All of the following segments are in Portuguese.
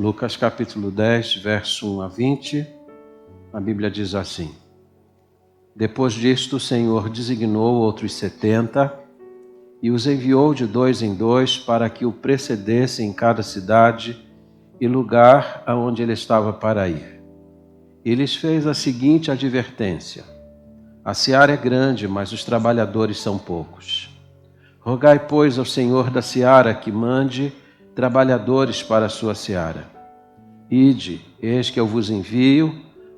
Lucas capítulo 10, verso 1 a 20, a Bíblia diz assim: Depois disto, o Senhor designou outros 70 e os enviou de 2 em 2 para que o precedessem em cada cidade e lugar aonde ele estava para ir. E lhes fez a seguinte advertência: A seara é grande, mas os trabalhadores são poucos. Rogai, pois, ao Senhor da seara que mande trabalhadores para a sua seara. Ide, eis que eu vos envio,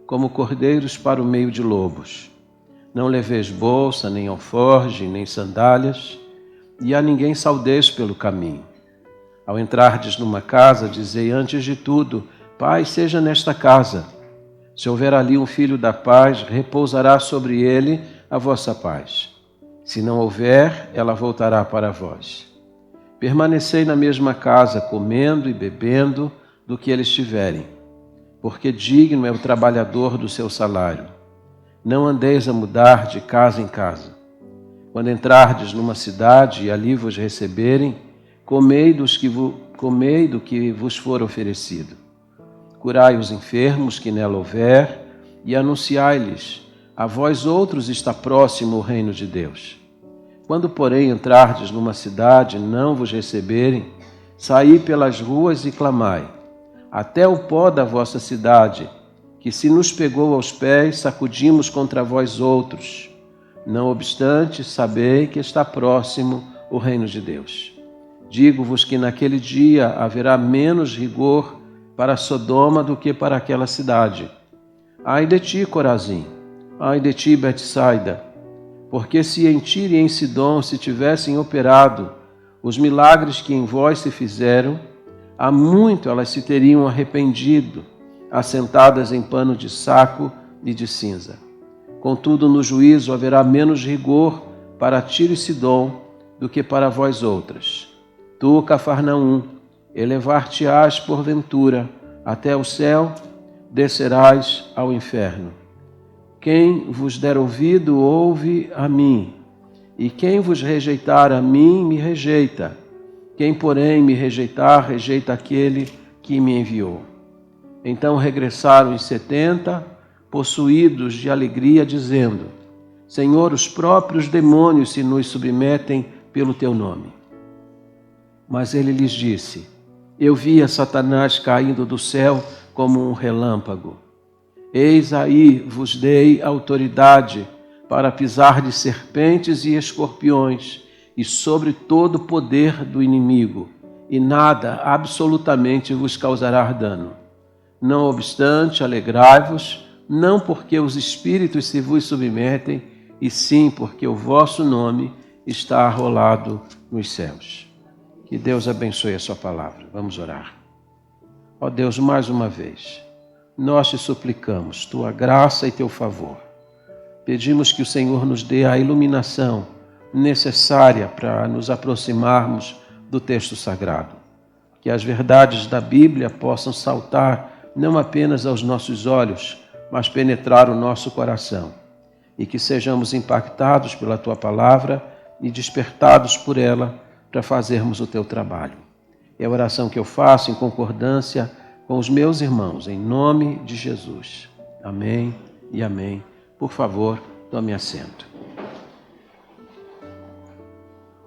como cordeiros para o meio de lobos. Não leveis bolsa, nem alforge, nem sandálias, e a ninguém saudeis pelo caminho. Ao entrardes numa casa, dizei antes de tudo: Paz seja nesta casa. Se houver ali um filho da paz, repousará sobre ele a vossa paz. Se não houver, ela voltará para vós. Permanecei na mesma casa, comendo e bebendo do que eles tiverem, porque digno é o trabalhador do seu salário. Não andeis a mudar de casa em casa. Quando entrardes numa cidade e ali vos receberem, comei do que vos for oferecido. Curai os enfermos que nela houver e anunciai-lhes: a vós outros está próximo o reino de Deus. Quando, porém, entrardes numa cidade e não vos receberem, saí pelas ruas e clamai: até o pó da vossa cidade, que se nos pegou aos pés, sacudimos contra vós outros. Não obstante, sabei que está próximo o reino de Deus. Digo-vos que naquele dia haverá menos rigor para Sodoma do que para aquela cidade. Ai de ti, Corazim! Ai de ti, Betsaida! Porque se em Tiro e em Sidom se tivessem operado os milagres que em vós se fizeram, há muito elas se teriam arrependido, assentadas em pano de saco e de cinza. Contudo, no juízo haverá menos rigor para Tiro e Sidom do que para vós outras. Tu, Cafarnaum, elevar-te-ás porventura até o céu, descerás ao inferno. Quem vos der ouvido, ouve a mim, e quem vos rejeitar a mim, me rejeita. Quem, porém, me rejeitar, rejeita aquele que me enviou. Então regressaram os 70, possuídos de alegria, dizendo: Senhor, os próprios demônios se nos submetem pelo teu nome. Mas ele lhes disse: Eu via Satanás caindo do céu como um relâmpago. Eis aí vos dei autoridade para pisar de serpentes e escorpiões e sobre todo o poder do inimigo, e nada absolutamente vos causará dano. Não obstante, alegrai-vos, não porque os espíritos se vos submetem, e sim porque o vosso nome está arrolado nos céus. Que Deus abençoe a sua palavra. Vamos orar. Ó Deus, mais uma vez, nós te suplicamos tua graça e teu favor. Pedimos que o Senhor nos dê a iluminação necessária para nos aproximarmos do texto sagrado. Que as verdades da Bíblia possam saltar não apenas aos nossos olhos, mas penetrar o nosso coração. E que sejamos impactados pela tua palavra e despertados por ela para fazermos o teu trabalho. É a oração que eu faço em concordância com os meus irmãos, em nome de Jesus. Amém e amém. Por favor, tome assento.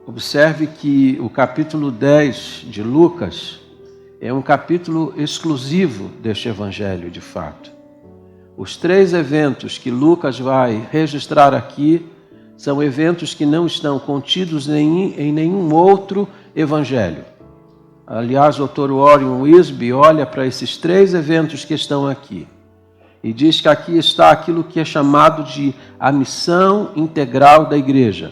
Observe que o capítulo 10 de Lucas é um capítulo exclusivo deste evangelho, de fato. Os 3 eventos que Lucas vai registrar aqui são eventos que não estão contidos em nenhum outro evangelho. Aliás, o Dr. Warren Wiersbe olha para esses 3 eventos que estão aqui e diz que aqui está aquilo que é chamado de a missão integral da igreja.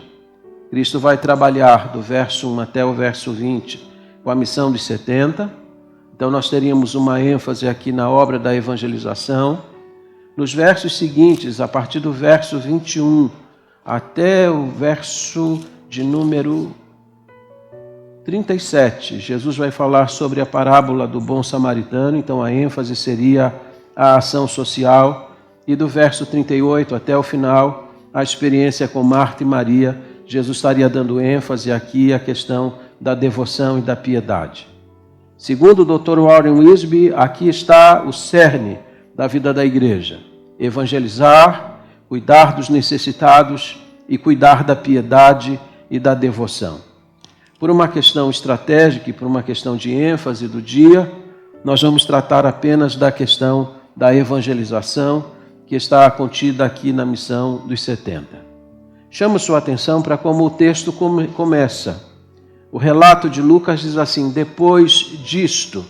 Cristo vai trabalhar do verso 1 até o verso 20 com a missão dos 70. Então nós teríamos uma ênfase aqui na obra da evangelização. Nos versos seguintes, a partir do verso 21 até o verso de número 37, Jesus vai falar sobre a parábola do bom samaritano, então a ênfase seria a ação social, e do verso 38 até o final, a experiência com Marta e Maria. Jesus estaria dando ênfase aqui à questão da devoção e da piedade. Segundo o Dr. Warren Wiersbe, aqui está o cerne da vida da igreja: evangelizar, cuidar dos necessitados e cuidar da piedade e da devoção. Por uma questão estratégica e por uma questão de ênfase do dia, nós vamos tratar apenas da questão da evangelização, que está contida aqui na missão dos 70. Chamo sua atenção para como o texto começa. O relato de Lucas diz assim: depois disto.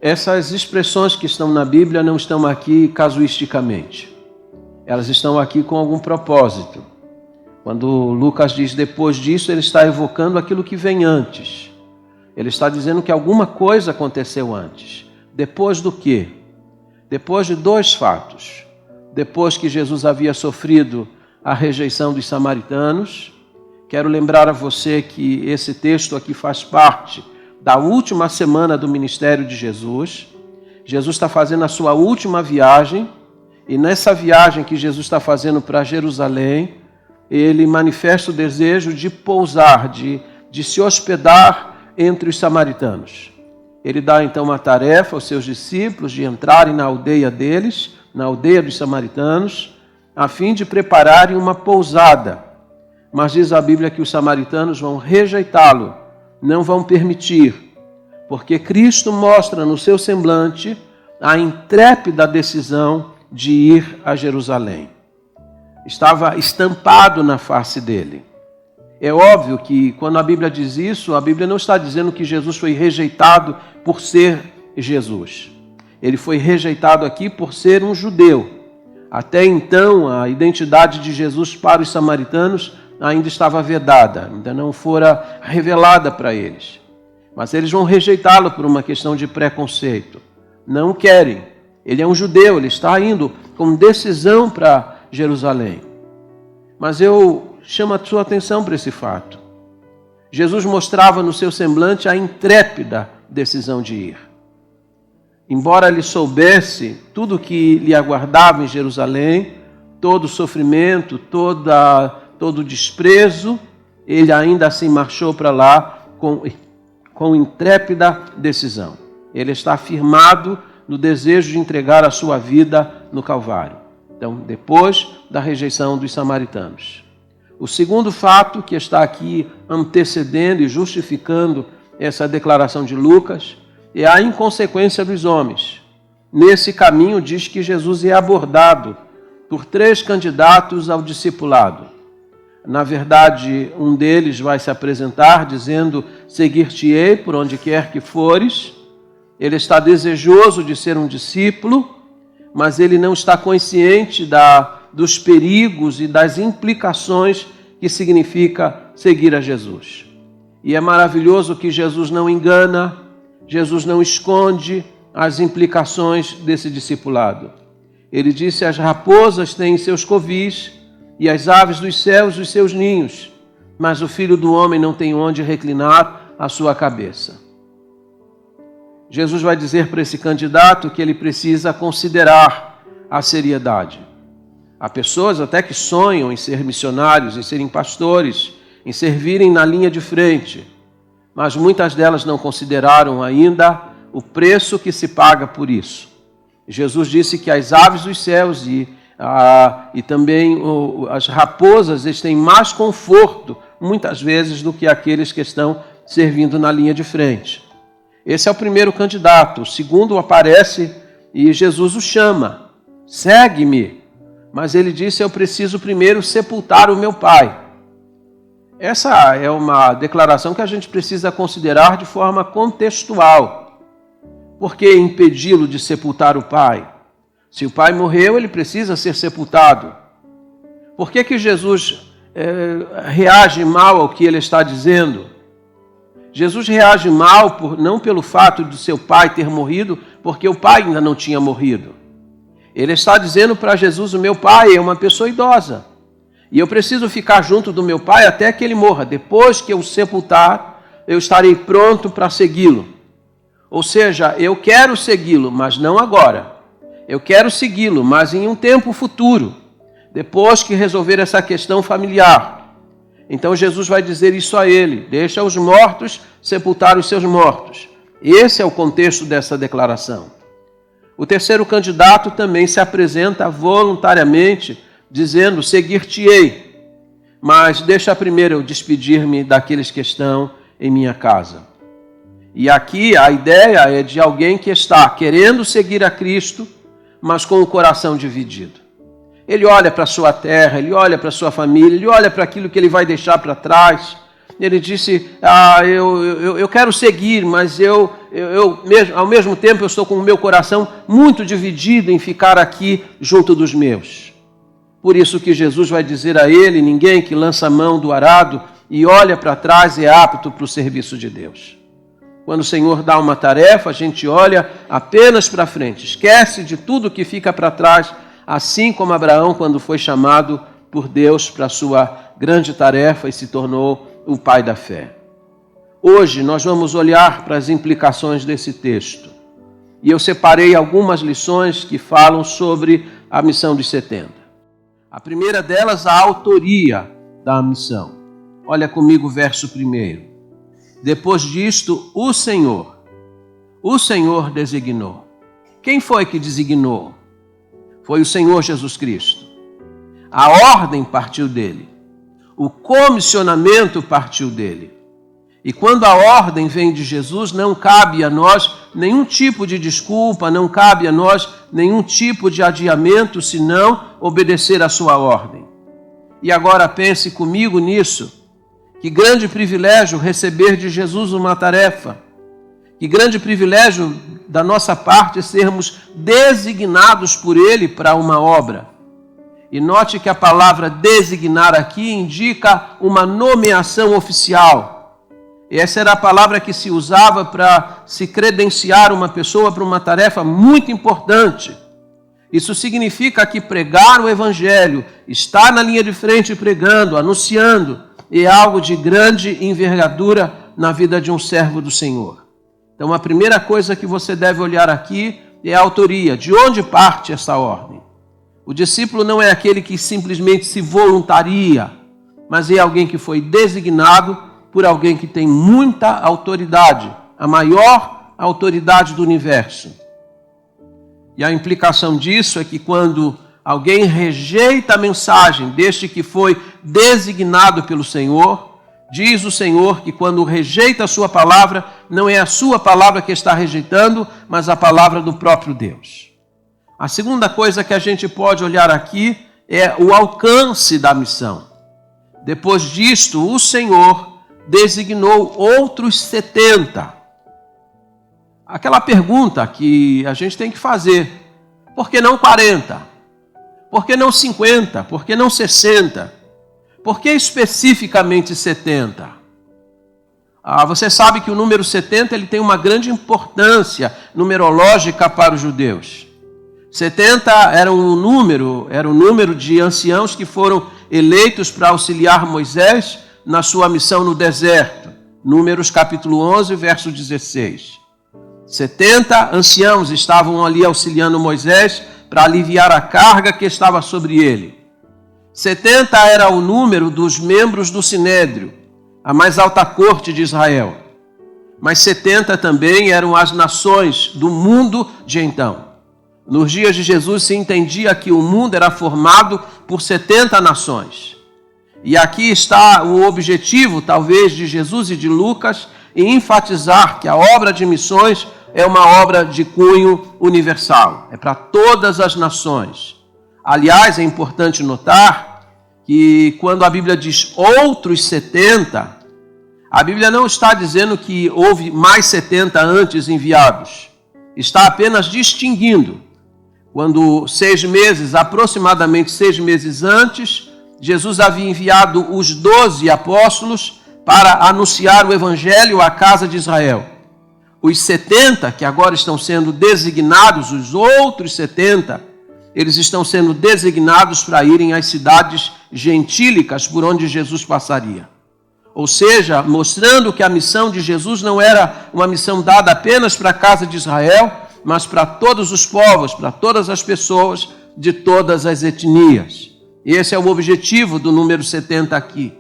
Essas expressões que estão na Bíblia não estão aqui casuisticamente. Elas estão aqui com algum propósito. Quando Lucas diz depois disso, ele está evocando aquilo que vem antes. Ele está dizendo que alguma coisa aconteceu antes. Depois do quê? Depois de dois fatos. Depois que Jesus havia sofrido a rejeição dos samaritanos. Quero lembrar a você que esse texto aqui faz parte da última semana do ministério de Jesus. Jesus está fazendo a sua última viagem. E nessa viagem que Jesus está fazendo para Jerusalém, ele manifesta o desejo de pousar, de se hospedar entre os samaritanos. Ele dá então uma tarefa aos seus discípulos de entrarem na aldeia deles, na aldeia dos samaritanos, a fim de prepararem uma pousada. Mas diz a Bíblia que os samaritanos vão rejeitá-lo, não vão permitir, porque Cristo mostra no seu semblante a intrépida decisão de ir a Jerusalém. Estava estampado na face dele. É óbvio que quando a Bíblia diz isso, a Bíblia não está dizendo que Jesus foi rejeitado por ser Jesus. Ele foi rejeitado aqui por ser um judeu. Até então, a identidade de Jesus para os samaritanos ainda estava vedada, ainda não fora revelada para eles. Mas eles vão rejeitá-lo por uma questão de preconceito. Não querem. Ele é um judeu, ele está indo com decisão para Jerusalém. Mas eu chamo a sua atenção para esse fato. Jesus mostrava no seu semblante a intrépida decisão de ir. Embora ele soubesse tudo o que lhe aguardava em Jerusalém, todo o sofrimento, todo o desprezo, ele ainda assim marchou para lá com intrépida decisão. Ele está firmado no desejo de entregar a sua vida no Calvário. Então, depois da rejeição dos samaritanos. O segundo fato que está aqui antecedendo e justificando essa declaração de Lucas é a inconsequência dos homens. Nesse caminho diz que Jesus é abordado por 3 candidatos ao discipulado. Na verdade, um deles vai se apresentar dizendo: seguir-te-ei por onde quer que fores. Ele está desejoso de ser um discípulo, mas ele não está consciente dos perigos e das implicações que significa seguir a Jesus. E é maravilhoso que Jesus não engana, Jesus não esconde as implicações desse discipulado. Ele disse: as raposas têm seus covis e as aves dos céus os seus ninhos, mas o Filho do Homem não tem onde reclinar a sua cabeça. Jesus vai dizer para esse candidato que ele precisa considerar a seriedade. Há pessoas até que sonham em ser missionários, em serem pastores, em servirem na linha de frente, mas muitas delas não consideraram ainda o preço que se paga por isso. Jesus disse que as aves dos céus e também as raposas eles têm mais conforto, muitas vezes, do que aqueles que estão servindo na linha de frente. Esse é o primeiro candidato. O segundo aparece e Jesus o chama: segue-me. Mas ele disse: eu preciso primeiro sepultar o meu pai. Essa é uma declaração que a gente precisa considerar de forma contextual. Por que impedi-lo de sepultar o pai? Se o pai morreu, ele precisa ser sepultado. Por que Jesus reage mal ao que ele está dizendo? Jesus reage mal não pelo fato de seu pai ter morrido, porque o pai ainda não tinha morrido. Ele está dizendo para Jesus: o meu pai é uma pessoa idosa, e eu preciso ficar junto do meu pai até que ele morra. Depois que eu o sepultar, eu estarei pronto para segui-lo. Ou seja, eu quero segui-lo, mas não agora. Eu quero segui-lo, mas em um tempo futuro, depois que resolver essa questão familiar. Então Jesus vai dizer isso a ele: deixa os mortos sepultar os seus mortos. Esse é o contexto dessa declaração. O terceiro candidato também se apresenta voluntariamente, dizendo: seguir-te-ei, mas deixa primeiro eu despedir-me daqueles que estão em minha casa. E aqui a ideia é de alguém que está querendo seguir a Cristo, mas com o coração dividido. Ele olha para a sua terra, ele olha para a sua família, ele olha para aquilo que ele vai deixar para trás. Ele disse: eu quero seguir, mas ao mesmo tempo eu estou com o meu coração muito dividido em ficar aqui junto dos meus. Por isso que Jesus vai dizer a ele: ninguém que lança a mão do arado e olha para trás é apto para o serviço de Deus. Quando o Senhor dá uma tarefa, a gente olha apenas para frente, esquece de tudo que fica para trás, assim como Abraão, quando foi chamado por Deus para a sua grande tarefa e se tornou o pai da fé. Hoje nós vamos olhar para as implicações desse texto. E eu separei algumas lições que falam sobre a missão dos 70. A primeira delas, a autoria da missão. Olha comigo o verso 1. Depois disto, o Senhor designou. Quem foi que designou? Foi o Senhor Jesus Cristo. A ordem partiu dele. O comissionamento partiu dele. E quando a ordem vem de Jesus, não cabe a nós nenhum tipo de desculpa, não cabe a nós nenhum tipo de adiamento, senão obedecer à sua ordem. E agora pense comigo nisso. Que grande privilégio receber de Jesus uma tarefa. Que grande privilégio da nossa parte sermos designados por Ele para uma obra. E note que a palavra designar aqui indica uma nomeação oficial. Essa era a palavra que se usava para se credenciar uma pessoa para uma tarefa muito importante. Isso significa que pregar o Evangelho, estar na linha de frente pregando, anunciando, é algo de grande envergadura na vida de um servo do Senhor. Então a primeira coisa que você deve olhar aqui é a autoria. De onde parte essa ordem? O discípulo não é aquele que simplesmente se voluntaria, mas é alguém que foi designado por alguém que tem muita autoridade, a maior autoridade do universo. E a implicação disso é que quando alguém rejeita a mensagem deste que foi designado pelo Senhor, diz o Senhor que quando rejeita a sua palavra, não é a sua palavra que está rejeitando, mas a palavra do próprio Deus. A segunda coisa que a gente pode olhar aqui é o alcance da missão. Depois disto, o Senhor designou outros 70. Aquela pergunta que a gente tem que fazer: por que não 40? Por que não 50? Por que não 60? Por que especificamente 70? Você sabe que o número 70 ele tem uma grande importância numerológica para os judeus. 70 era o número de anciãos que foram eleitos para auxiliar Moisés na sua missão no deserto. Números capítulo 11, verso 16. 70 anciãos estavam ali auxiliando Moisés para aliviar a carga que estava sobre ele. 70 era o número dos membros do Sinédrio, a mais alta corte de Israel. Mas 70 também eram as nações do mundo de então. Nos dias de Jesus se entendia que o mundo era formado por 70 nações. E aqui está o objetivo, talvez, de Jesus e de Lucas, em enfatizar que a obra de missões é uma obra de cunho universal. É para todas as nações. Aliás, é importante notar que quando a Bíblia diz outros 70, a Bíblia não está dizendo que houve mais 70 antes enviados. Está apenas distinguindo. Quando aproximadamente 6 meses antes, Jesus havia enviado os 12 apóstolos para anunciar o Evangelho à casa de Israel. Os 70, que agora estão sendo designados, os outros 70, eles estão sendo designados para irem às cidades gentílicas por onde Jesus passaria. Ou seja, mostrando que a missão de Jesus não era uma missão dada apenas para a casa de Israel, mas para todos os povos, para todas as pessoas de todas as etnias. Esse é o objetivo do número 70 aqui.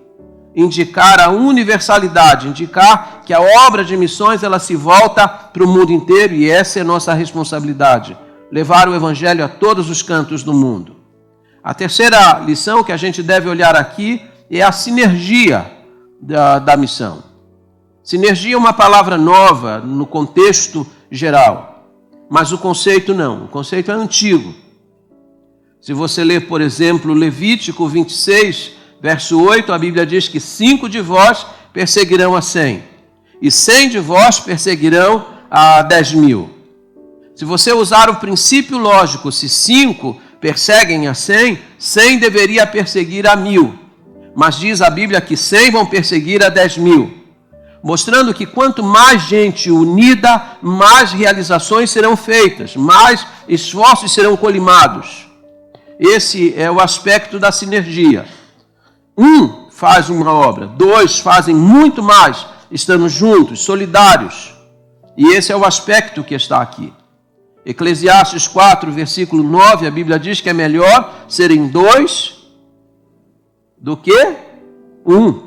indicar a universalidade, indicar que a obra de missões ela se volta para o mundo inteiro, e essa é a nossa responsabilidade, levar o evangelho a todos os cantos do mundo. A terceira lição que a gente deve olhar aqui é a sinergia da missão. Sinergia é uma palavra nova no contexto geral, mas o conceito não, o conceito é antigo. Se você ler, por exemplo, Levítico 26, verso 8, a Bíblia diz que 5 de vós perseguirão a 100, e 100 de vós perseguirão a 10.000. Se você usar o princípio lógico, se 5 perseguem a 100, 100 deveria perseguir a 1.000. Mas diz a Bíblia que 100 vão perseguir a 10.000. Mostrando que quanto mais gente unida, mais realizações serão feitas, mais esforços serão colimados. Esse é o aspecto da sinergia. 1 faz uma obra, 2 fazem muito mais, estando juntos, solidários. E esse é o aspecto que está aqui. Eclesiastes 4, versículo 9, a Bíblia diz que é melhor serem 2 do que 1.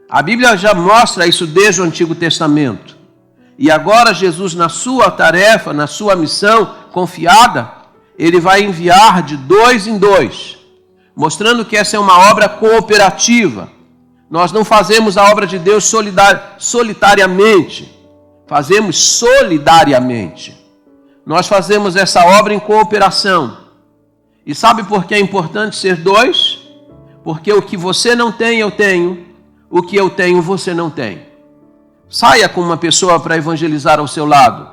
A Bíblia já mostra isso desde o Antigo Testamento. E agora Jesus, na sua tarefa, na sua missão confiada, ele vai enviar de 2 em 2, mostrando que essa é uma obra cooperativa. Nós não fazemos a obra de Deus solitariamente, fazemos solidariamente. Nós fazemos essa obra em cooperação. E sabe por que é importante ser 2? Porque o que você não tem, eu tenho. O que eu tenho, você não tem. Saia com uma pessoa para evangelizar ao seu lado.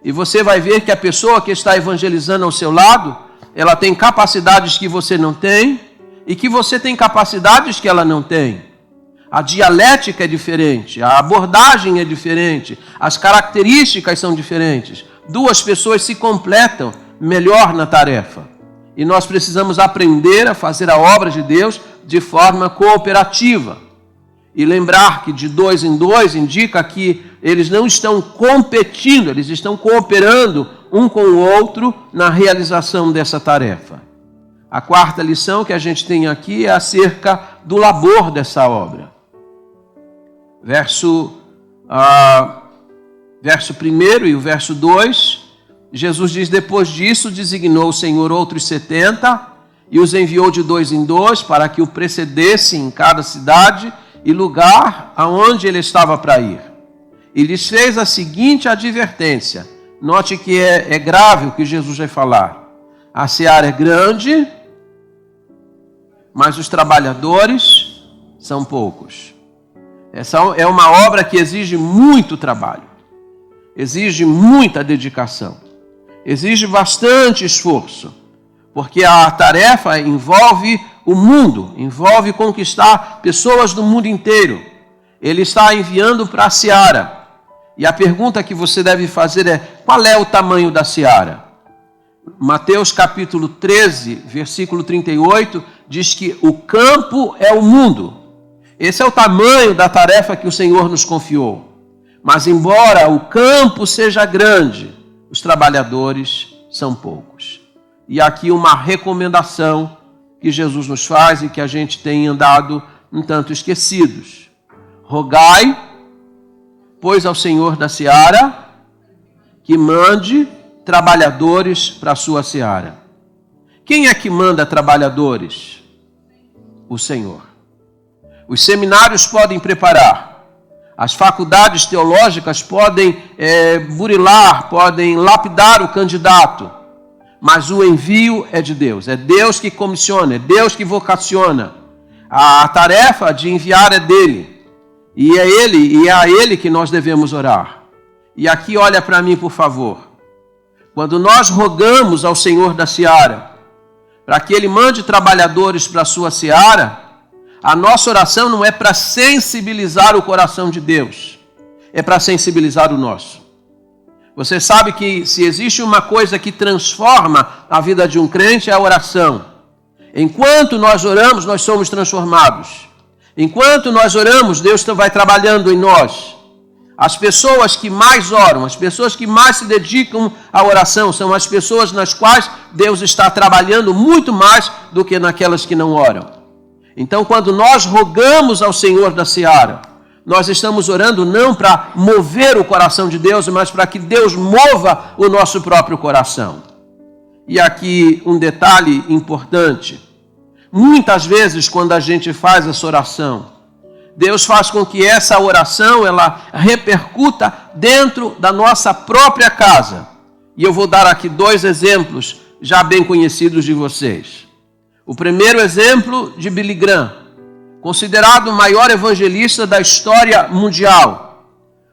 E você vai ver que a pessoa que está evangelizando ao seu lado, ela tem capacidades que você não tem e que você tem capacidades que ela não tem. A dialética é diferente, a abordagem é diferente, as características são diferentes. 2 pessoas se completam melhor na tarefa. E nós precisamos aprender a fazer a obra de Deus de forma cooperativa. E lembrar que de 2 em 2 indica que eles não estão competindo, eles estão cooperando um com o outro na realização dessa tarefa. A quarta lição que a gente tem aqui é acerca do labor dessa obra. Verso 1 e o verso 2, Jesus diz: depois disso designou o Senhor outros 70 e os enviou de 2 em 2 para que o precedessem em cada cidade e lugar aonde ele estava para ir. E lhes fez a seguinte advertência. Note que é grave o que Jesus vai falar. A seara é grande, mas os trabalhadores são poucos. Essa é uma obra que exige muito trabalho, exige muita dedicação, exige bastante esforço, porque a tarefa envolve o mundo, envolve conquistar pessoas do mundo inteiro. Ele está enviando para a seara. E a pergunta que você deve fazer é: qual é o tamanho da seara? Mateus capítulo 13, versículo 38, diz que o campo é o mundo. Esse é o tamanho da tarefa que o Senhor nos confiou. Mas embora o campo seja grande, os trabalhadores são poucos. E aqui uma recomendação que Jesus nos faz e que a gente tem andado um tanto esquecidos. Rogai, pois, ao Senhor da seara que mande trabalhadores para a sua seara. Quem é que manda trabalhadores? O Senhor. Os seminários podem preparar, as faculdades teológicas podem burilar, podem lapidar o candidato, mas o envio é de Deus. É Deus que comissiona, é Deus que vocaciona. A tarefa de enviar é dele. E é a ele que nós devemos orar. E aqui olha para mim, por favor. Quando nós rogamos ao Senhor da seara para que ele mande trabalhadores para a sua seara, a nossa oração não é para sensibilizar o coração de Deus, é para sensibilizar o nosso. Você sabe que se existe uma coisa que transforma a vida de um crente, é a oração. Enquanto nós oramos, nós somos transformados. Enquanto nós oramos, Deus vai trabalhando em nós. As pessoas que mais oram, as pessoas que mais se dedicam à oração, são as pessoas nas quais Deus está trabalhando muito mais do que naquelas que não oram. Então, quando nós rogamos ao Senhor da seara, nós estamos orando não para mover o coração de Deus, mas para que Deus mova o nosso próprio coração. E aqui um detalhe importante. Muitas vezes, quando a gente faz essa oração, Deus faz com que essa oração ela repercuta dentro da nossa própria casa. E eu vou dar aqui 2 exemplos já bem conhecidos de vocês. O primeiro exemplo de Billy Graham, considerado o maior evangelista da história mundial.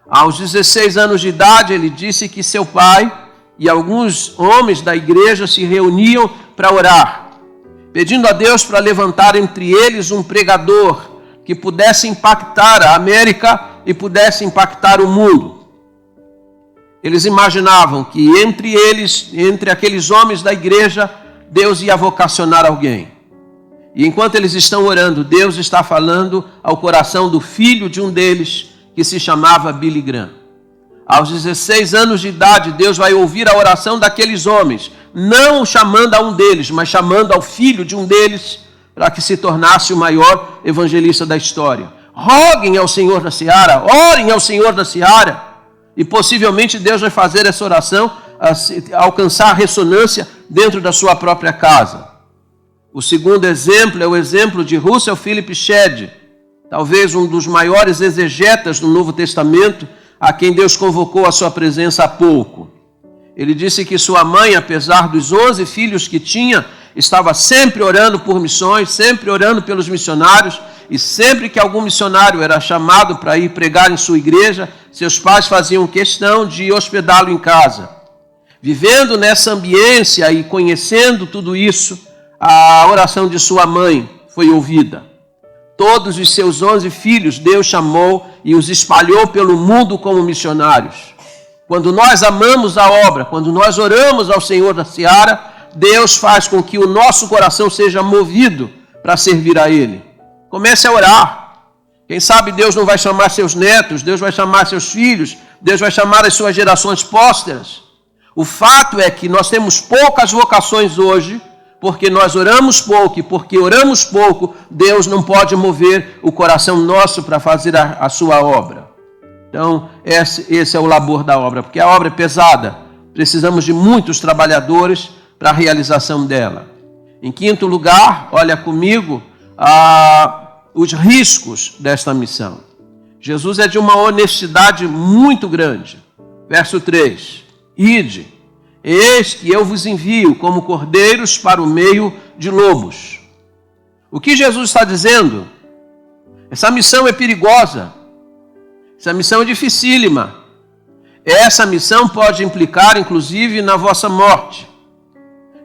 Aos 16 anos de idade, ele disse que seu pai e alguns homens da igreja se reuniam para orar, pedindo a Deus para levantar entre eles um pregador que pudesse impactar a América e pudesse impactar o mundo. Eles imaginavam que entre aqueles homens da igreja, Deus ia vocacionar alguém. E enquanto eles estão orando, Deus está falando ao coração do filho de um deles, que se chamava Billy Graham. Aos 16 anos de idade, Deus vai ouvir a oração daqueles homens, não chamando a um deles, mas chamando ao filho de um deles, para que se tornasse o maior evangelista da história. Roguem ao Senhor da seara, orem ao Senhor da seara, e possivelmente Deus vai fazer essa oração alcançar ressonância dentro da sua própria casa. O segundo exemplo é o exemplo de Russell Philip Shedd, talvez um dos maiores exegetas do Novo Testamento, a quem Deus convocou à sua presença há pouco. Ele disse que sua mãe, apesar dos 11 filhos que tinha, estava sempre orando por missões, sempre orando pelos missionários, e sempre que algum missionário era chamado para ir pregar em sua igreja, seus pais faziam questão de hospedá-lo em casa. Vivendo nessa ambiência e conhecendo tudo isso, a oração de sua mãe foi ouvida. Todos os seus 11 filhos Deus chamou e os espalhou pelo mundo como missionários. Quando nós amamos a obra, quando nós oramos ao Senhor da seara, Deus faz com que o nosso coração seja movido para servir a Ele. Comece a orar. Quem sabe Deus não vai chamar seus netos, Deus vai chamar seus filhos, Deus vai chamar as suas gerações pósteras. O fato é que nós temos poucas vocações hoje, porque nós oramos pouco, e porque oramos pouco, Deus não pode mover o coração nosso para fazer a sua obra. Então, esse é o labor da obra, porque a obra é pesada. Precisamos de muitos trabalhadores para a realização dela. Em quinto lugar, olha comigo, os riscos desta missão. Jesus é de uma honestidade muito grande. Verso 3. Ide, eis que eu vos envio como cordeiros para o meio de lobos. O que Jesus está dizendo? Essa missão é perigosa. Essa missão é dificílima. Essa missão pode implicar, inclusive, na vossa morte.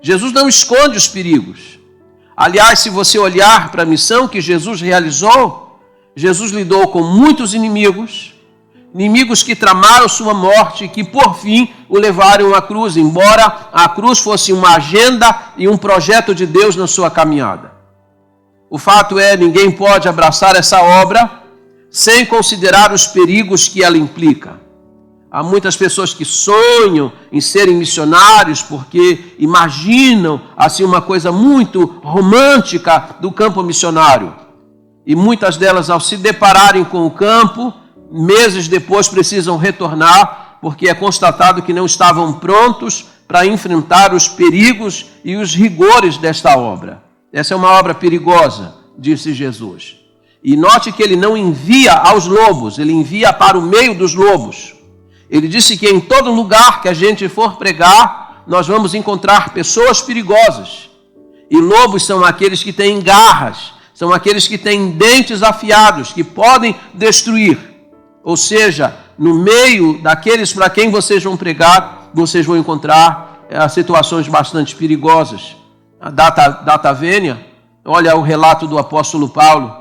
Jesus não esconde os perigos. Aliás, se você olhar para a missão que Jesus realizou, Jesus lidou com muitos inimigos que tramaram sua morte e que, por fim, o levaram à cruz, embora a cruz fosse uma agenda e um projeto de Deus na sua caminhada. O fato é, ninguém pode abraçar essa obra sem considerar os perigos que ela implica. Há muitas pessoas que sonham em serem missionários porque imaginam assim uma coisa muito romântica do campo missionário. E muitas delas, ao se depararem com o campo, meses depois precisam retornar porque é constatado que não estavam prontos para enfrentar os perigos e os rigores desta obra. Essa é uma obra perigosa, disse Jesus. E note que ele não envia aos lobos, ele envia para o meio dos lobos. Ele disse que em todo lugar que a gente for pregar, nós vamos encontrar pessoas perigosas. E lobos são aqueles que têm garras, são aqueles que têm dentes afiados, que podem destruir. Ou seja, no meio daqueles para quem vocês vão pregar, vocês vão encontrar situações bastante perigosas. A data vênia, olha o relato do apóstolo Paulo,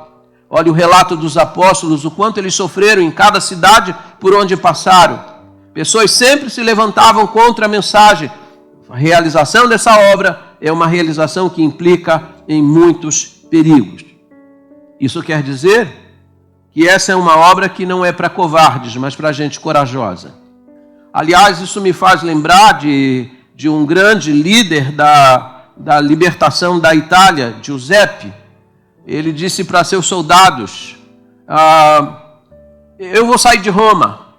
olha o relato dos apóstolos, o quanto eles sofreram em cada cidade por onde passaram. Pessoas sempre se levantavam contra a mensagem. A realização dessa obra é uma realização que implica em muitos perigos. Isso quer dizer que essa é uma obra que não é para covardes, mas para gente corajosa. Aliás, isso me faz lembrar de um grande líder da libertação da Itália, Giuseppe. ele disse para seus soldados, eu vou sair de Roma,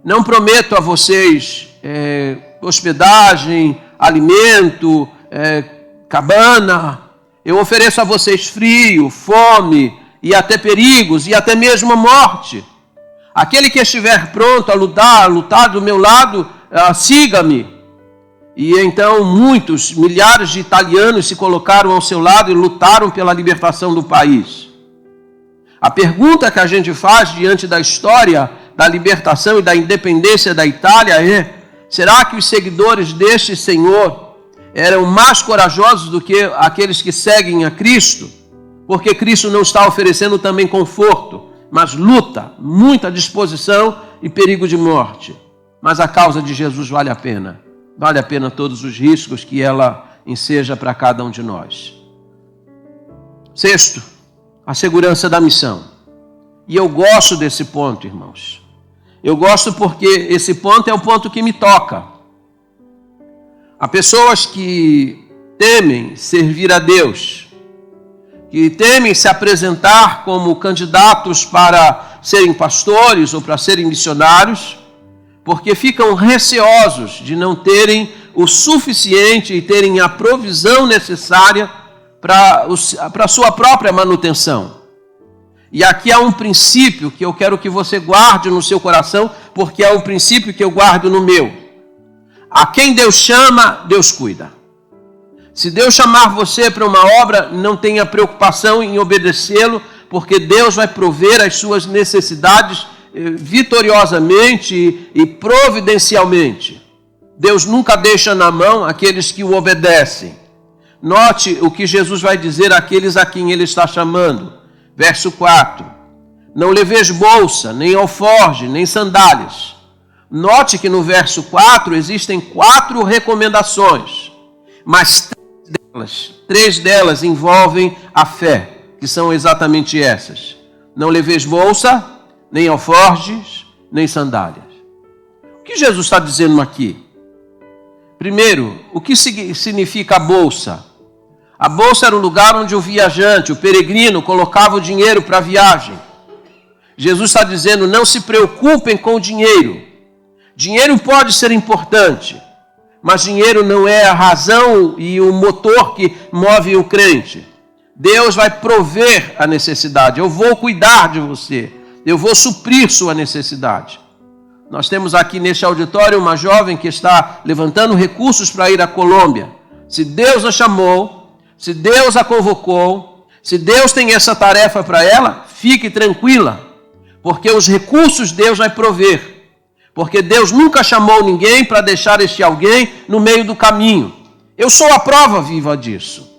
não prometo a vocês hospedagem, alimento, cabana, eu ofereço a vocês frio, fome e até perigos e até mesmo a morte. Aquele que estiver pronto a lutar do meu lado, siga-me. E então milhares de italianos se colocaram ao seu lado e lutaram pela libertação do país. A pergunta que a gente faz diante da história da libertação e da independência da Itália é: será que os seguidores deste Senhor eram mais corajosos do que aqueles que seguem a Cristo? Porque Cristo não está oferecendo também conforto, mas luta, muita disposição e perigo de morte. Mas a causa de Jesus vale a pena. Vale a pena todos os riscos que ela enseja para cada um de nós. Sexto, a segurança da missão. E eu gosto desse ponto, irmãos. Eu gosto porque esse ponto é o ponto que me toca. Há pessoas que temem servir a Deus, que temem se apresentar como candidatos para serem pastores ou para serem missionários, porque ficam receosos de não terem o suficiente e terem a provisão necessária para a sua própria manutenção. E aqui há um princípio que eu quero que você guarde no seu coração, porque é um princípio que eu guardo no meu. A quem Deus chama, Deus cuida. Se Deus chamar você para uma obra, não tenha preocupação em obedecê-lo, porque Deus vai prover as suas necessidades vitoriosamente e providencialmente. Deus nunca deixa na mão aqueles que o obedecem. Note o que Jesus vai dizer àqueles a quem ele está chamando. Verso 4. Não leveis bolsa, nem alforge, nem sandálias. Note que no verso 4 existem 4 recomendações, mas 3 delas envolvem a fé, que são exatamente essas. Não leveis bolsa, nem alforjes, nem sandálias. O que Jesus está dizendo aqui? Primeiro, o que significa a bolsa? A bolsa era o lugar onde o viajante, o peregrino, colocava o dinheiro para a viagem. Jesus está dizendo, não se preocupem com o dinheiro. Dinheiro pode ser importante, mas dinheiro não é a razão e o motor que move o crente. Deus vai prover a necessidade. Eu vou cuidar de você. Eu vou suprir sua necessidade. Nós temos aqui neste auditório uma jovem que está levantando recursos para ir à Colômbia. Se Deus a chamou, se Deus a convocou, se Deus tem essa tarefa para ela, fique tranquila, porque os recursos Deus vai prover. Porque Deus nunca chamou ninguém para deixar este alguém no meio do caminho. Eu sou a prova viva disso.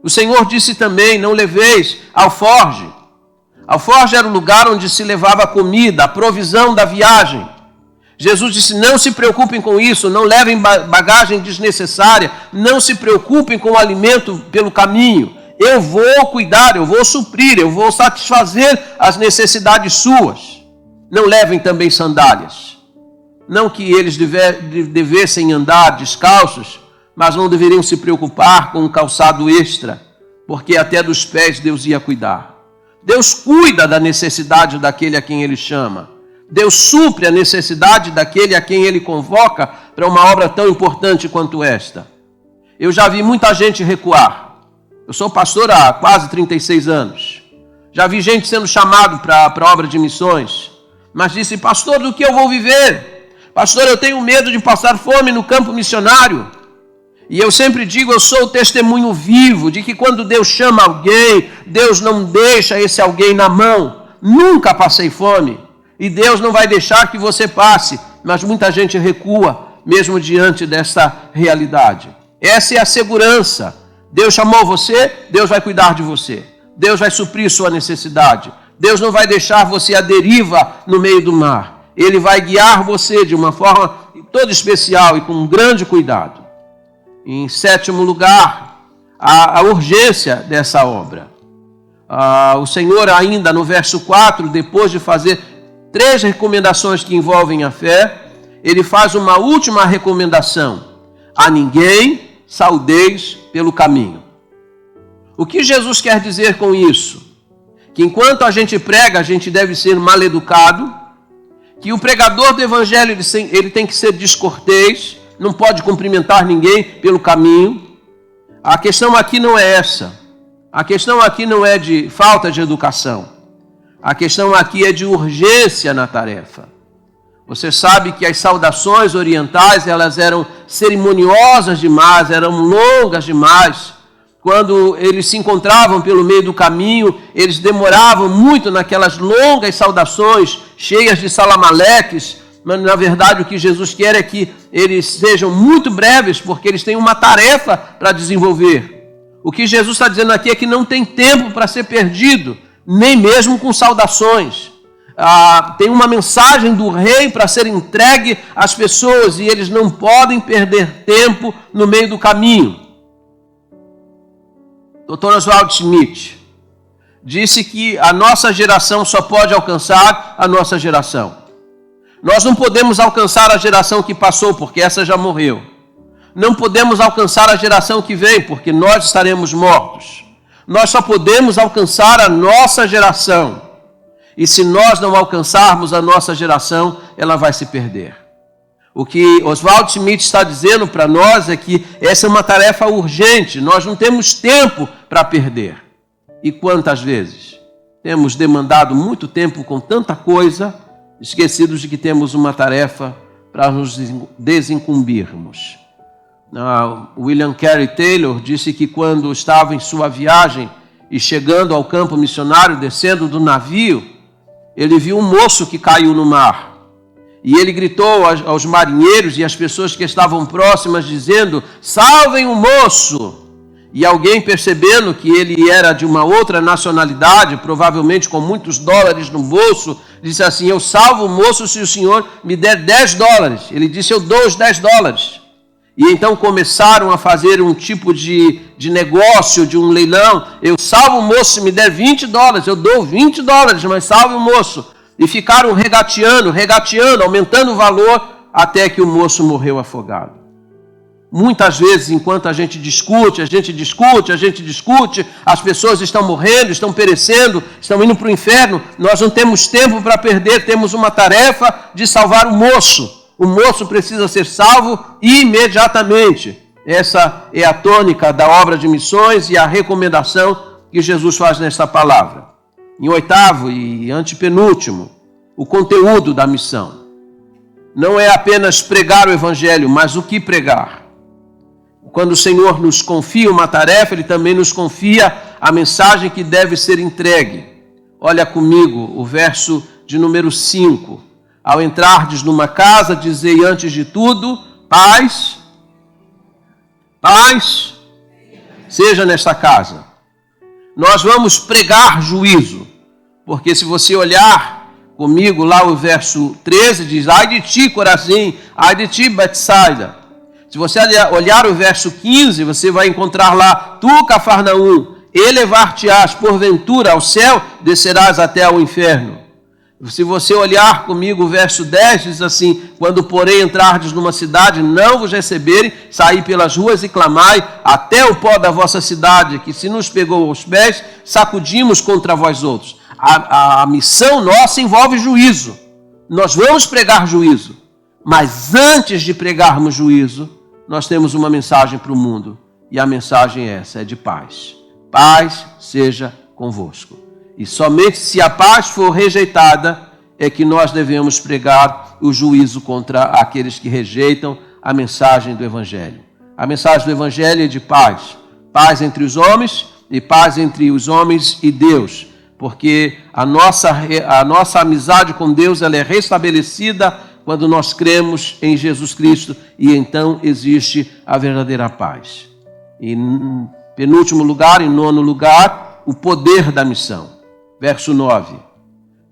O Senhor disse também, não leveis alforge. Alforge era o lugar onde se levava a comida, a provisão da viagem. Jesus disse, não se preocupem com isso, não levem bagagem desnecessária, não se preocupem com o alimento pelo caminho. Eu vou cuidar, eu vou suprir, eu vou satisfazer as necessidades suas. Não levem também sandálias. Não que eles devessem andar descalços, mas não deveriam se preocupar com um calçado extra, porque até dos pés Deus ia cuidar. Deus cuida da necessidade daquele a quem ele chama. Deus supre a necessidade daquele a quem ele convoca para uma obra tão importante quanto esta. Eu já vi muita gente recuar. Eu sou pastor há quase 36 anos. Já vi gente sendo chamado para a obra de missões, mas disse, pastor, do que eu vou viver? Pastor, eu tenho medo de passar fome no campo missionário. E eu sempre digo, eu sou o testemunho vivo de que quando Deus chama alguém, Deus não deixa esse alguém na mão. Nunca passei fome. E Deus não vai deixar que você passe. Mas muita gente recua, mesmo diante dessa realidade. Essa é a segurança. Deus chamou você, Deus vai cuidar de você. Deus vai suprir sua necessidade. Deus não vai deixar você à deriva no meio do mar. Ele vai guiar você de uma forma toda especial e com um grande cuidado. Em sétimo lugar, a urgência dessa obra. O Senhor ainda no verso 4, depois de fazer 3 recomendações que envolvem a fé, ele faz uma última recomendação. A ninguém saudeis pelo caminho. O que Jesus quer dizer com isso? Que enquanto a gente prega, a gente deve ser mal educado, que o pregador do evangelho ele tem que ser descortês, não pode cumprimentar ninguém pelo caminho. A questão aqui não é essa. A questão aqui não é de falta de educação. A questão aqui é de urgência na tarefa. Você sabe que as saudações orientais, elas eram cerimoniosas demais, eram longas demais. Quando eles se encontravam pelo meio do caminho, eles demoravam muito naquelas longas saudações, cheias de salamaleques, mas na verdade o que Jesus quer é que eles sejam muito breves, porque eles têm uma tarefa para desenvolver. O que Jesus está dizendo aqui é que não tem tempo para ser perdido, nem mesmo com saudações. Tem uma mensagem do rei para ser entregue às pessoas e eles não podem perder tempo no meio do caminho. Dr. Oswald Smith disse que a nossa geração só pode alcançar a nossa geração. Nós não podemos alcançar a geração que passou, porque essa já morreu. Não podemos alcançar a geração que vem, porque nós estaremos mortos. Nós só podemos alcançar a nossa geração. E se nós não alcançarmos a nossa geração, ela vai se perder. O que Oswald Smith está dizendo para nós é que essa é uma tarefa urgente. Nós não temos tempo para perder. E quantas vezes temos demandado muito tempo com tanta coisa, esquecidos de que temos uma tarefa para nos desincumbirmos. William Carey Taylor disse que quando estava em sua viagem e chegando ao campo missionário, descendo do navio, ele viu um moço que caiu no mar. E ele gritou aos marinheiros e às pessoas que estavam próximas, dizendo: salvem o moço! E alguém, percebendo que ele era de uma outra nacionalidade, provavelmente com muitos dólares no bolso, disse assim: eu salvo o moço se o senhor me der $10. Ele disse: eu dou os $10. E então começaram a fazer um tipo de negócio, de um leilão. Eu salvo o moço se me der $20, eu dou $20, mas salve o moço. E ficaram regateando, aumentando o valor, até que o moço morreu afogado. Muitas vezes, enquanto a gente discute, as pessoas estão morrendo, estão perecendo, estão indo para o inferno, nós não temos tempo para perder, temos uma tarefa de salvar o moço. O moço precisa ser salvo imediatamente. Essa é a tônica da obra de missões e a recomendação que Jesus faz nesta palavra. Em oitavo e antepenúltimo, o conteúdo da missão. Não é apenas pregar o evangelho, mas o que pregar. Quando o Senhor nos confia uma tarefa, Ele também nos confia a mensagem que deve ser entregue. Olha comigo o verso de número 5. Ao entrardes numa casa, dizei antes de tudo, paz seja nesta casa. Nós vamos pregar juízo, porque se você olhar comigo lá o verso 13, diz: ai de ti, Corazim, ai de ti, Betsaida. Se você olhar o verso 15, você vai encontrar lá: tu, Cafarnaum, elevar-te-ás porventura ao céu, descerás até ao inferno. Se você olhar comigo o verso 10, diz assim: quando porém entrardes numa cidade, não vos receberem, saí pelas ruas e clamai até o pó da vossa cidade, que se nos pegou aos pés, sacudimos contra vós outros. A missão nossa envolve juízo. Nós vamos pregar juízo. Mas antes de pregarmos juízo, nós temos uma mensagem para o mundo. E a mensagem é essa, é de paz. Paz seja convosco. E somente se a paz for rejeitada, é que nós devemos pregar o juízo contra aqueles que rejeitam a mensagem do Evangelho. A mensagem do Evangelho é de paz. Paz entre os homens e paz entre os homens e Deus. Porque a nossa amizade com Deus ela é restabelecida quando nós cremos em Jesus Cristo. E então existe a verdadeira paz. E em penúltimo lugar, em nono lugar, o poder da missão. Verso 9,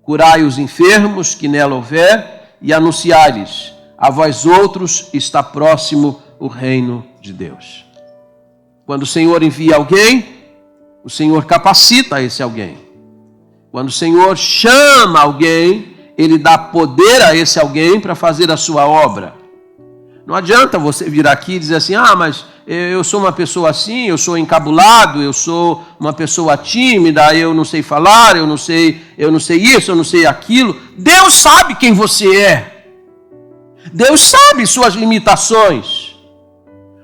curai os enfermos que nela houver e anunciai-lhes, a vós outros está próximo o reino de Deus. Quando o Senhor envia alguém, o Senhor capacita esse alguém. Quando o Senhor chama alguém, Ele dá poder a esse alguém para fazer a sua obra. Não adianta você vir aqui e dizer assim, mas eu sou uma pessoa assim, eu sou encabulado, eu sou uma pessoa tímida, eu não sei falar, eu não sei isso, eu não sei aquilo. Deus sabe quem você é. Deus sabe suas limitações.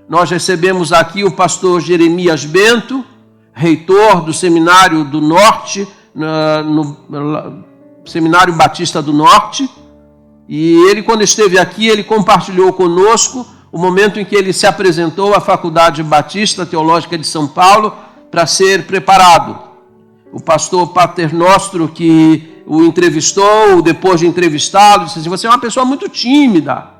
Nós recebemos aqui o pastor Jeremias Bento, reitor do Seminário do Norte, no Seminário Batista do Norte, e ele, quando esteve aqui, ele compartilhou conosco o momento em que ele se apresentou à Faculdade Batista Teológica de São Paulo para ser preparado. O pastor Paternostro, que o entrevistou, depois de entrevistá-lo, disse assim, você é uma pessoa muito tímida.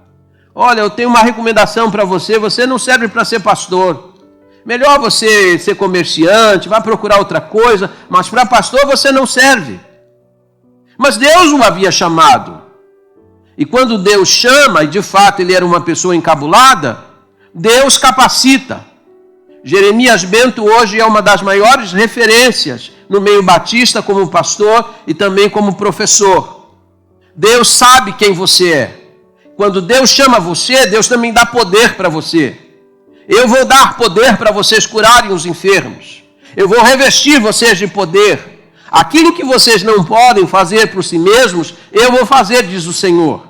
Olha, eu tenho uma recomendação para você, você não serve para ser pastor. Melhor você ser comerciante, vai procurar outra coisa, mas para pastor você não serve. Mas Deus o havia chamado. E quando Deus chama, e de fato ele era uma pessoa encabulada, Deus capacita. Jeremias Bento hoje é uma das maiores referências no meio batista como pastor e também como professor. Deus sabe quem você é. Quando Deus chama você, Deus também dá poder para você. Eu vou dar poder para vocês curarem os enfermos. Eu vou revestir vocês de poder. Aquilo que vocês não podem fazer por si mesmos, eu vou fazer, diz o Senhor.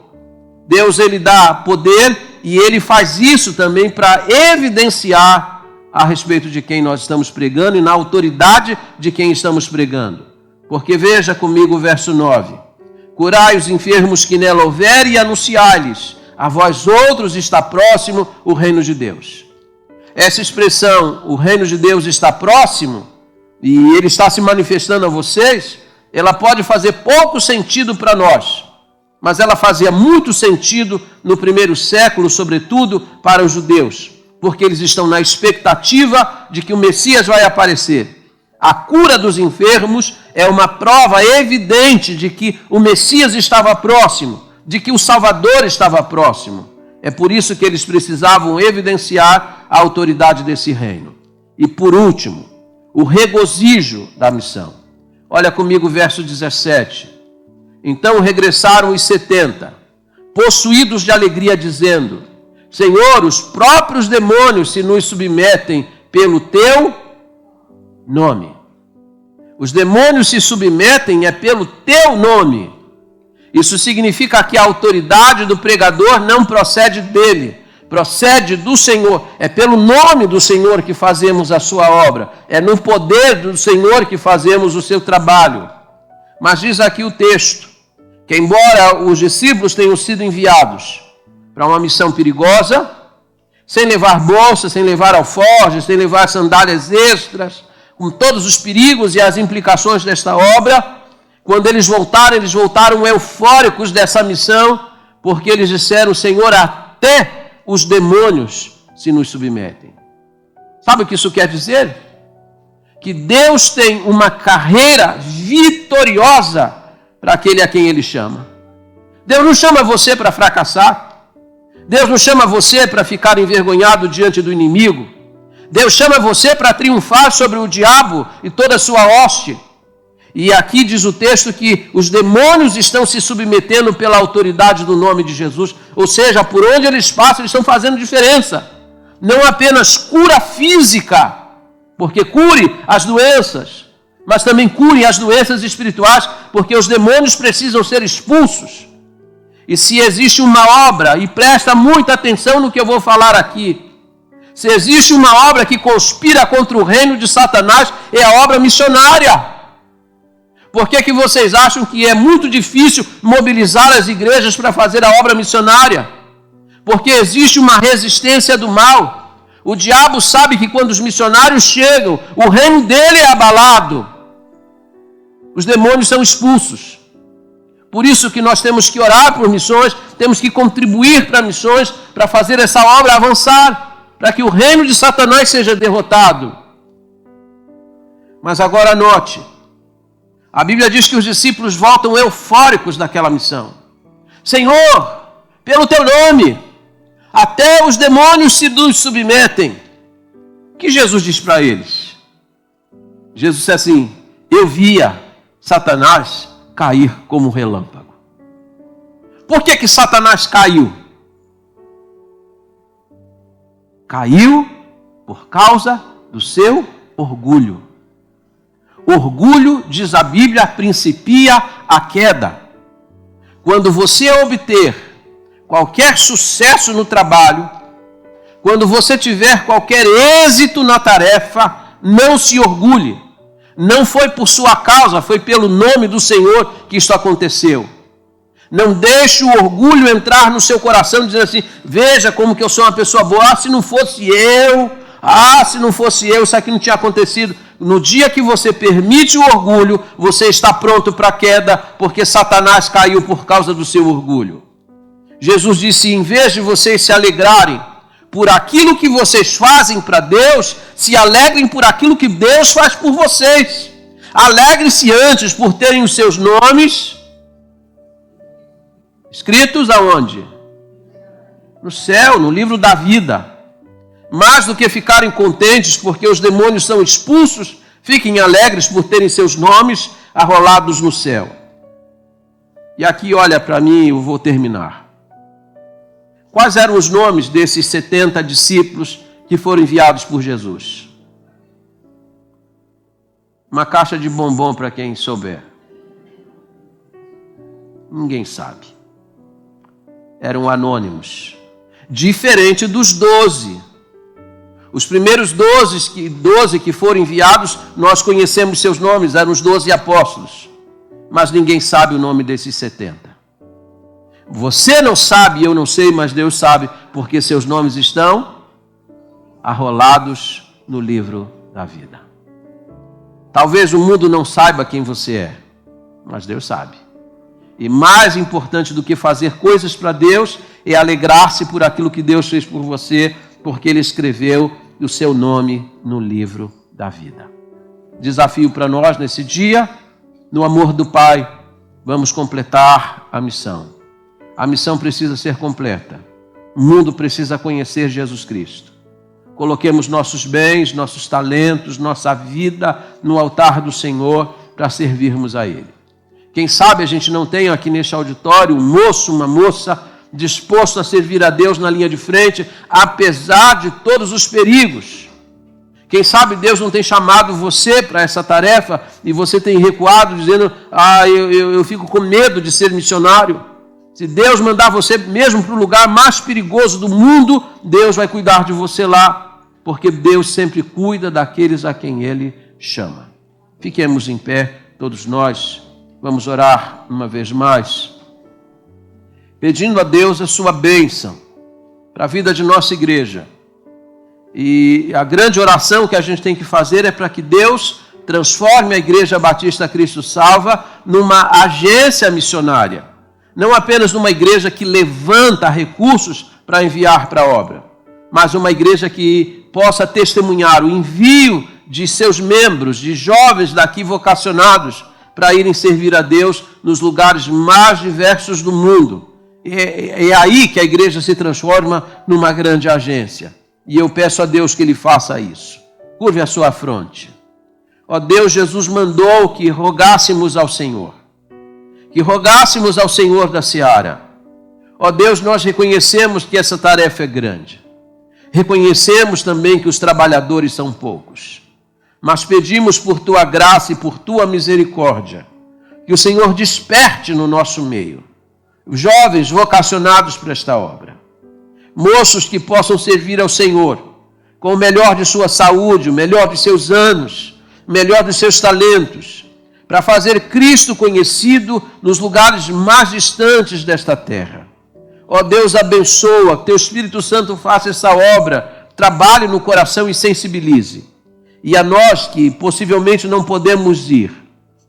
Deus, ele dá poder e ele faz isso também para evidenciar a respeito de quem nós estamos pregando e na autoridade de quem estamos pregando. Porque veja comigo o verso 9. Curai os enfermos que nela houver e anunciai-lhes, a vós outros está próximo o reino de Deus. Essa expressão, o reino de Deus está próximo, e ele está se manifestando a vocês, ela pode fazer pouco sentido para nós, mas ela fazia muito sentido no primeiro século, sobretudo para os judeus, porque eles estão na expectativa de que o Messias vai aparecer. A cura dos enfermos é uma prova evidente de que o Messias estava próximo, de que o Salvador estava próximo. É por isso que eles precisavam evidenciar a autoridade desse reino. E por último, o regozijo da missão. Olha comigo o verso 17. Então regressaram os 70, possuídos de alegria, dizendo, Senhor, os próprios demônios se nos submetem pelo teu nome. Os demônios se submetem pelo teu nome. Isso significa que a autoridade do pregador não procede dele, procede do Senhor. É pelo nome do Senhor que fazemos a sua obra. É no poder do Senhor que fazemos o seu trabalho. Mas diz aqui o texto, que embora os discípulos tenham sido enviados para uma missão perigosa, sem levar bolsa, sem levar alforjes, sem levar sandálias extras, com todos os perigos e as implicações desta obra, quando eles voltaram eufóricos dessa missão, porque eles disseram, Senhor, até os demônios se nos submetem. Sabe o que isso quer dizer? Que Deus tem uma carreira vitoriosa para aquele a quem Ele chama. Deus não chama você para fracassar. Deus não chama você para ficar envergonhado diante do inimigo. Deus chama você para triunfar sobre o diabo e toda a sua hoste. E aqui diz o texto que os demônios estão se submetendo pela autoridade do nome de Jesus. Ou seja, por onde eles passam, eles estão fazendo diferença. Não apenas cura física, porque cure as doenças, mas também cure as doenças espirituais, porque os demônios precisam ser expulsos. E se existe uma obra, e presta muita atenção no que eu vou falar aqui, se existe uma obra que conspira contra o reino de Satanás, é a obra missionária. Por que vocês acham que é muito difícil mobilizar as igrejas para fazer a obra missionária? Porque existe uma resistência do mal. O diabo sabe que quando os missionários chegam, o reino dele é abalado. Os demônios são expulsos. Por isso que nós temos que orar por missões, temos que contribuir para missões, para fazer essa obra avançar, para que o reino de Satanás seja derrotado. Mas agora note, a Bíblia diz que os discípulos voltam eufóricos daquela missão. Senhor, pelo teu nome, até os demônios se nos submetem. O que Jesus diz para eles? Jesus disse assim, eu via Satanás cair como um relâmpago. Por que Satanás caiu? Caiu por causa do seu orgulho. Orgulho, diz a Bíblia, principia a queda. Quando você obter qualquer sucesso no trabalho, quando você tiver qualquer êxito na tarefa, não se orgulhe. Não foi por sua causa, foi pelo nome do Senhor que isso aconteceu. Não deixe o orgulho entrar no seu coração dizendo assim, veja como que eu sou uma pessoa boa, se não fosse eu, isso aqui não tinha acontecido. No dia que você permite o orgulho, você está pronto para a queda, porque Satanás caiu por causa do seu orgulho. Jesus disse, em vez de vocês se alegrarem por aquilo que vocês fazem para Deus, se alegrem por aquilo que Deus faz por vocês. Alegre-se antes por terem os seus nomes escritos aonde? No céu, no livro da vida. Mais do que ficarem contentes porque os demônios são expulsos, fiquem alegres por terem seus nomes arrolados no céu. E aqui, olha para mim, eu vou terminar. Quais eram os nomes desses 70 discípulos que foram enviados por Jesus? Uma caixa de bombom para quem souber. Ninguém sabe. Eram anônimos. Diferente dos 12. Os primeiros 12 que foram enviados, nós conhecemos seus nomes, eram os 12 apóstolos. Mas ninguém sabe o nome desses 70. Você não sabe, eu não sei, mas Deus sabe, porque seus nomes estão arrolados no livro da vida. Talvez o mundo não saiba quem você é, mas Deus sabe. E mais importante do que fazer coisas para Deus é alegrar-se por aquilo que Deus fez por você, porque Ele escreveu o seu nome no livro da vida. Desafio para nós nesse dia, no amor do Pai, vamos completar a missão. A missão precisa ser completa. O mundo precisa conhecer Jesus Cristo. Coloquemos nossos bens, nossos talentos, nossa vida no altar do Senhor para servirmos a Ele. Quem sabe a gente não tem aqui neste auditório um moço, uma moça disposto a servir a Deus na linha de frente, apesar de todos os perigos. Quem sabe Deus não tem chamado você para essa tarefa e você tem recuado dizendo, eu fico com medo de ser missionário. Se Deus mandar você mesmo para o lugar mais perigoso do mundo, Deus vai cuidar de você lá, porque Deus sempre cuida daqueles a quem Ele chama. Fiquemos em pé, todos nós, vamos orar uma vez mais, pedindo a Deus a sua bênção para a vida de nossa igreja. E a grande oração que a gente tem que fazer é para que Deus transforme a Igreja Batista Cristo Salva numa agência missionária. Não apenas numa igreja que levanta recursos para enviar para a obra, mas uma igreja que possa testemunhar o envio de seus membros, de jovens daqui vocacionados, para irem servir a Deus nos lugares mais diversos do mundo. É aí que a igreja se transforma numa grande agência. E eu peço a Deus que Ele faça isso. Curve a sua fronte. Ó Deus, Jesus mandou que rogássemos ao Senhor. Que rogássemos ao Senhor da seara. Ó Deus, nós reconhecemos que essa tarefa é grande. Reconhecemos também que os trabalhadores são poucos. Mas pedimos por Tua graça e por Tua misericórdia, que o Senhor desperte no nosso meio jovens vocacionados para esta obra. Moços que possam servir ao Senhor com o melhor de sua saúde, o melhor de seus anos, o melhor de seus talentos, para fazer Cristo conhecido nos lugares mais distantes desta terra. Ó Deus, abençoa, que Teu Espírito Santo faça essa obra, trabalhe no coração e sensibilize. E a nós que possivelmente não podemos ir,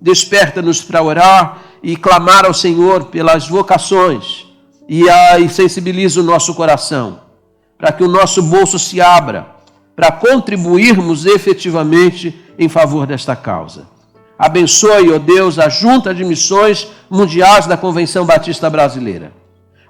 desperta-nos para orar e clamar ao Senhor pelas vocações e sensibiliza o nosso coração, para que o nosso bolso se abra, para contribuirmos efetivamente em favor desta causa. Abençoe, ó Deus, a Junta de Missões Mundiais da Convenção Batista Brasileira.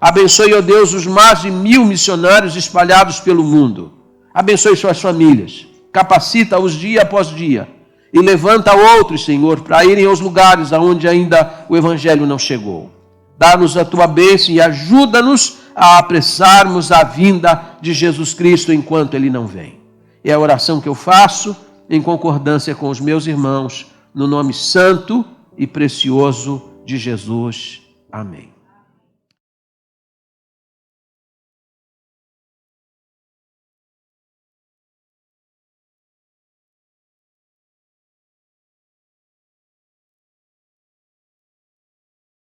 Abençoe, ó Deus, os mais de 1000 missionários espalhados pelo mundo. Abençoe suas famílias. Capacita-os dia após dia. E levanta outros, Senhor, para irem aos lugares onde ainda o Evangelho não chegou. Dá-nos a Tua bênção e ajuda-nos a apressarmos a vinda de Jesus Cristo enquanto Ele não vem. É a oração que eu faço em concordância com os meus irmãos, no nome santo e precioso de Jesus. Amém.